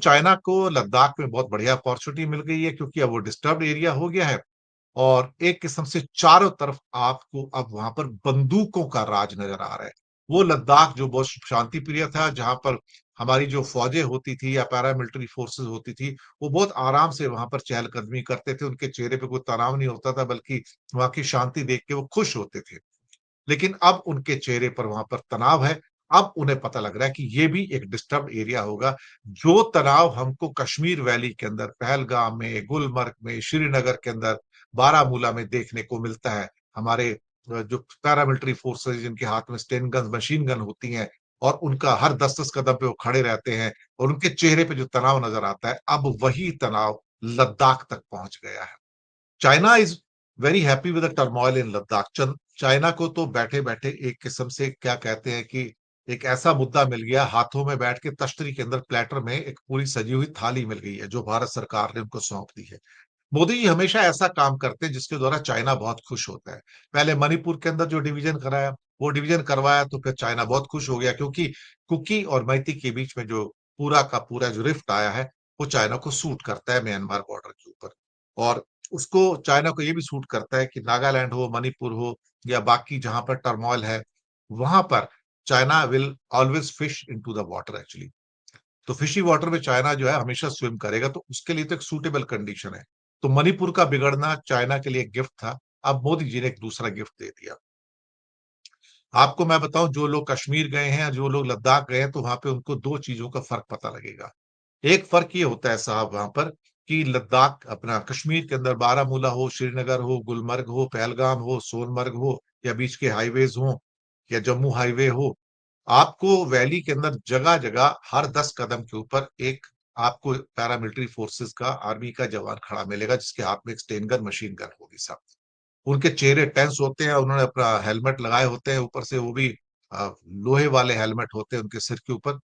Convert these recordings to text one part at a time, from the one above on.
China को लद्दाख में बहुत बढ़िया अपॉर्चुनिटी मिल गई है क्योंकि अब वो डिस्टर्ब्ड एरिया हो गया है और एक किस्म से चारों तरफ आपको अब वहां पर बंदूकों का राज नजर आ रहा है। वो लद्दाख जो बहुत शांति प्रिय था, जहां पर हमारी जो फौजें होती थी या पैरामिलिट्री फोर्सेस होती थी, वो बहुत आराम से वहां पर चहलकदमी करते थे। उनके चेहरे पे कोई तनाव नहीं होता था, बल्कि वहां की शांति देख के वो खुश होते थे। लेकिन अब उनके चेहरे पर वहां पर तनाव है। अब उन्हें पता लग रहा है कि ये भी एक डिस्टर्ब एरिया होगा। जो तनाव हमको कश्मीर वैली के अंदर, पहलगाम में, गुलमर्ग में, श्रीनगर के अंदर, बारामूला में देखने को मिलता है, हमारे जो पैरामिलिट्री फोर्सेस जिनके हाथ में स्टेन गन, मशीन गन होती हैं और उनका हर 10-10 कदम पे वो खड़े रहते हैं और उनके चेहरे पे जो तनाव नजर आता है, अब वही तनाव लद्दाख तक पहुंच गया है। China is very happy with the turmoil in Ladakh. China को तो बैठे बैठे एक किस्म से क्या कहते हैं कि एक ऐसा मुद्दा मिल गया, हाथों में बैठ के तश्तरी के अंदर प्लेटर में एक पूरी सजी हुई थाली मिल गई है जो भारत सरकार ने उनको सौंप दी है। मोदी जी हमेशा ऐसा काम करते हैं जिसके द्वारा चाइना बहुत खुश होता है। पहले मणिपुर के अंदर जो डिवीजन कराया, वो डिवीजन करवाया तो फिर चाइना बहुत खुश हो गया, क्योंकि कुकी और मैती के बीच में जो पूरा का पूरा जो रिफ्ट आया है, वो चाइना को सूट करता है म्यांमार बॉर्डर के ऊपर। और उसको चाइना को ये भी सूट करता है कि नागालैंड हो, मणिपुर हो या बाकी जहां पर टर्मोइल है, वहां पर China will always fish into the water actually. तो फिशी वाटर में चाइना जो है हमेशा स्विम करेगा, तो उसके लिए तो एक सूटेबल कंडीशन है। तो मणिपुर का बिगड़ना चाइना के लिए एक गिफ्ट था। अब मोदी जी ने एक दूसरा गिफ्ट दे दिया। आपको मैं बताऊं, जो लोग कश्मीर गए हैं, जो लोग लद्दाख गए हैं, तो वहां पे उनको दो चीजों का फर्क पता लगेगा। एक फर्क ये होता है साहब वहां पर कि लद्दाख अपना कश्मीर के अंदर बारामूला हो, श्रीनगर हो, गुलमर्ग हो, पहलगाम हो, सोनमर्ग हो या बीच के हाईवेज हो या जम्मू हाईवे हो, आपको वैली के अंदर जगह जगह हर 10 कदम के ऊपर एक आपको पैरामिलिट्री फोर्सेस का, आर्मी का जवान खड़ा मिलेगा जिसके हाथ में एक स्टेन गन, मशीन गन होगी साहब। उनके चेहरे टेंस होते हैं, उन्होंने अपना हेलमेट लगाए होते हैं, ऊपर से वो भी लोहे वाले हेलमेट होते हैं उनके सिर के ऊपर,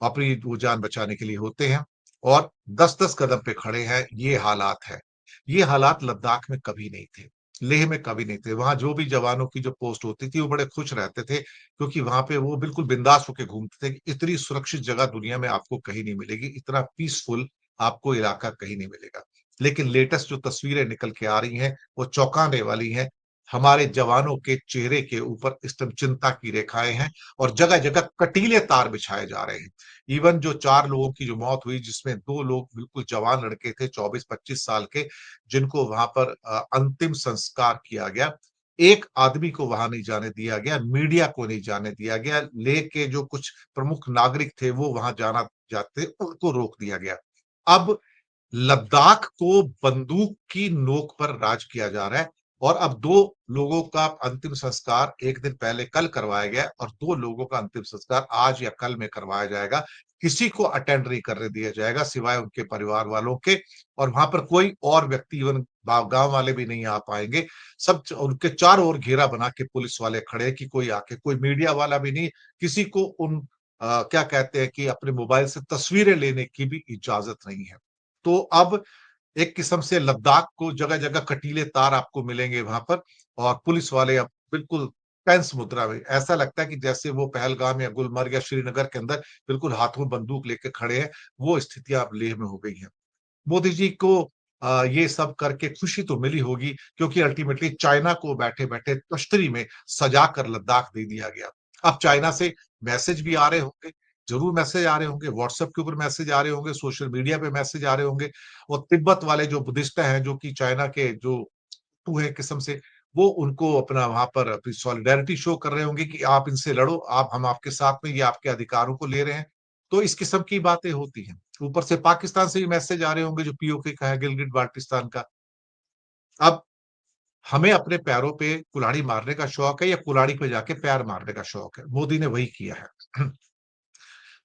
अपनी वो जान बचाने के लिए होते हैं और 10-10 कदम पे खड़े हैं। ये हालात है। ये हालात लद्दाख में कभी नहीं थे, लेह में कभी नहीं थे। वहां जो भी जवानों की जो पोस्ट होती थी वो बड़े खुश रहते थे, क्योंकि वहां पे वो बिल्कुल बिंदास होकर घूमते थे कि इतनी सुरक्षित जगह दुनिया में आपको कहीं नहीं मिलेगी, इतना पीसफुल आपको इलाका कहीं नहीं मिलेगा। लेकिन लेटेस्ट जो तस्वीरें निकल के आ रही हैं वो चौंकाने वाली हैं। हमारे जवानों के चेहरे के ऊपर इस टाइम चिंता की रेखाएं हैं और जगह जगह कटीले तार बिछाए जा रहे हैं। इवन जो 4 लोगों की जो मौत हुई, जिसमें 2 लोग बिल्कुल जवान लड़के थे, 24-25 साल के, जिनको वहां पर अंतिम संस्कार किया गया। एक आदमी को वहां नहीं जाने दिया गया, मीडिया को नहीं जाने दिया गया, लेह के जो कुछ प्रमुख नागरिक थे वो वहां जाना चाहते, उनको रोक दिया गया। अब लद्दाख को बंदूक की नोक पर राज किया जा रहा है और अब 2 लोगों का अंतिम संस्कार एक दिन पहले कल करवाया गया और 2 लोगों का अंतिम संस्कार आज या कल में करवाया जाएगा। किसी को अटेंड नहीं करने दिया जाएगा सिवाय उनके परिवार वालों के, और वहां पर कोई और व्यक्ति, इवन गांव वाले भी नहीं आ पाएंगे। सब उनके चारों ओर घेरा बना के पुलिस वाले खड़े हैं कि कोई आके, कोई मीडिया वाला भी नहीं, किसी को उन क्या कहते हैं कि अपने मोबाइल से तस्वीरें लेने की भी इजाजत नहीं है। तो अब एक किस्म से लद्दाख को जगह जगह कटीले तार आपको मिलेंगे वहां पर, और पुलिस वाले अब बिल्कुल टेंस मुद्रा में, ऐसा लगता है कि जैसे वो पहलगाम या गुलमर्ग या श्रीनगर के अंदर बिल्कुल हाथों में बंदूक लेके खड़े हैं। वो स्थितियां अब लेह में हो गई हैं। मोदी जी को ये सब करके खुशी तो मिली होगी, क्योंकि अल्टीमेटली चाइना को बैठे बैठे तश्तरी में सजा कर लद्दाख दे दिया गया। अब चाइना से मैसेज भी आ रहे होंगे, जरूर मैसेज आ रहे होंगे, व्हाट्सएप के ऊपर मैसेज आ रहे होंगे, सोशल मीडिया पे मैसेज आ रहे होंगे। और तिब्बत वाले जो बुद्धिस्ट हैं, जो कि चाइना के जो टू है किस्म से, वो उनको अपना वहां पर अपनी सॉलिडेरिटी शो कर रहे होंगे कि आप इनसे लड़ो, आप, हम आपके साथ में, ये आपके अधिकारों को ले रहे हैं। तो इस किस्म की बातें होती हैं। ऊपर से पाकिस्तान से भी मैसेज आ रहे होंगे, जो पीओके का है, गिलगिट बाल्टिस्तान का। अब हमें अपने पैरों पे कुल्हाड़ी मारने का शौक है या कुल्हाड़ी पे जाके पैर मारने का शौक है? मोदी ने वही किया है।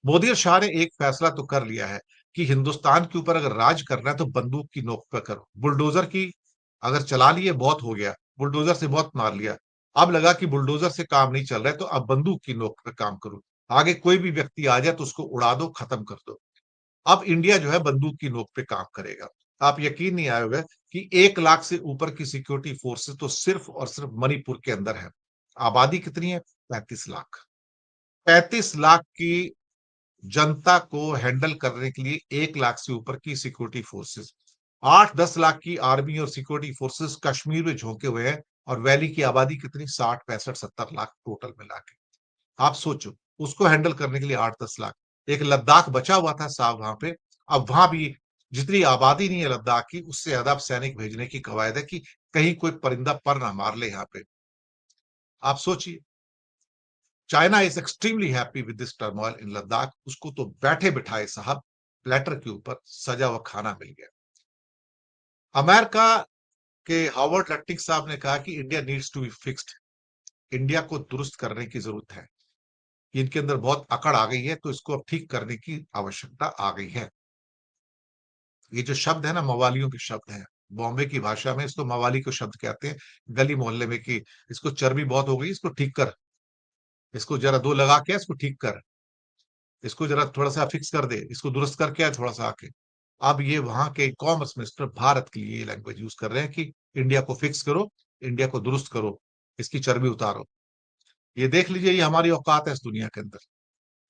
मोदी और शाह ने एक फैसला तो कर लिया है कि हिंदुस्तान के ऊपर अगर राज करना है तो बंदूक की नोक पे करो। बुलडोजर की अगर चला लिए, बहुत हो गया, बुलडोजर से बहुत मार लिया। अब लगा कि बुलडोजर से काम नहीं चल रहा है, तो अब बंदूक की नोक पे काम करो। आगे कोई भी व्यक्ति आ जाए तो उसको उड़ा दो, खत्म कर दो। अब इंडिया जो है बंदूक की नोक पे काम करेगा। आप यकीन नहीं आएगा कि 1 लाख से ऊपर की सिक्योरिटी फोर्सेस तो सिर्फ और सिर्फ मणिपुर के अंदर है। आबादी कितनी है? 35 लाख। 35 लाख की जनता को हैंडल करने के लिए 1 लाख से ऊपर की सिक्योरिटी फोर्सेस, 8-10 लाख की आर्मी और सिक्योरिटी फोर्सेस कश्मीर में झोंके हुए हैं और वैली की आबादी कितनी 60, 65, 70 लाख टोटल मिला के। आप सोचो, उसको हैंडल करने के लिए 8-10 लाख। एक लद्दाख बचा हुआ था साहब वहां पे, अब वहां भी जितनी आबादी नहीं है लद्दाख की, उससे ज्यादा अब सैनिक भेजने की कवायद है कि कहीं कोई परिंदा पर ना मार ले यहाँ पे। आप सोचिए, China is extremely happy with this turmoil in Ladakh. उसको तो बैठे बिठाए साहब प्लेटर के ऊपर सजा हुआ खाना मिल गया। अमेरिका के हार्वर्ड लट्टिक साहब ने कहा कि India needs to be fixed. India को दुरुस्त करने की जरूरत है, इनके अंदर बहुत अकड़ आ गई है, तो इसको अब ठीक करने की आवश्यकता आ गई है। ये जो शब्द है ना, मवालियों के शब्द हैं। बॉम्बे की भाषा में इसको मवाली को शब्द कहते हैं, गली मोहल्ले में, कि इसको चर्बी बहुत हो गई, इसको ठीक कर, इसको जरा दो लगा के इसको ठीक कर, इसको जरा थोड़ा सा फिक्स कर दे, इसको दुरुस्त करके आ थोड़ा सा आके। अब ये वहां के कॉमर्स मिनिस्टर भारत के लिए ये लैंग्वेज यूज कर रहे हैं कि इंडिया को फिक्स करो, इंडिया को दुरुस्त करो, इसकी चर्बी उतारो। ये देख लीजिए, ये हमारी औकात है इस दुनिया के अंदर,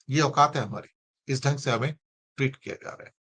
ये औकात है हमारी। इस ढंग से हमें ट्रीट किया जा रहा है।